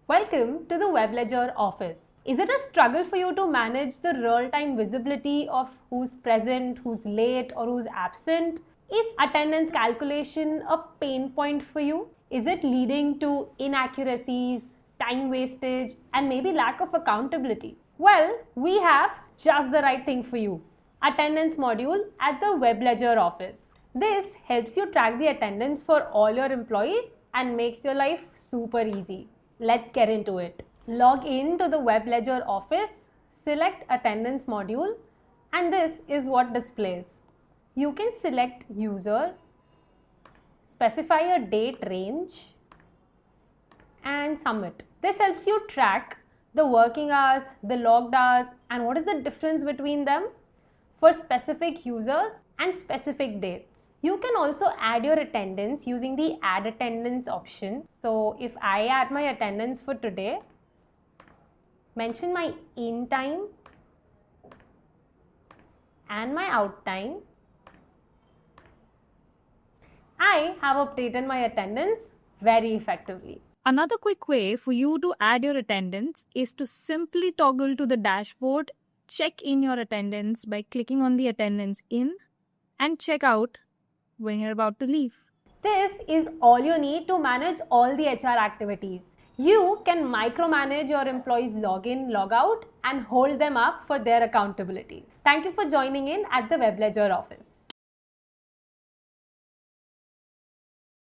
Welcome to the WebLedger Office. Is it a struggle for you to manage the real-time visibility of who's present, who's late, or who's absent? Is attendance calculation a pain point for you? Is it leading to inaccuracies, time wastage, and maybe lack of accountability? Well, we have just the right thing for you. Attendance module at the WebLedger Office. This helps you track the attendance for all your employees and makes your life super easy. Let's get into it. Log in to the WebLedger Office, select Attendance module, and this is what displays. You can select User, specify a date range, and Submit. This helps you track the working hours, the logged hours, and what is the difference between them for specific users and specific dates. You can also add your attendance using the Add Attendance option. So if I add my attendance for today, mention my in time and my out time, I have updated my attendance very effectively. Another quick way for you to add your attendance is to simply toggle to the dashboard, check in your attendance by clicking on the attendance in, and check out when you're about to leave. This is all you need to manage all the HR activities. You can micromanage your employees' login, logout, and hold them up for their accountability. Thank you for joining in at the WebLedger Office.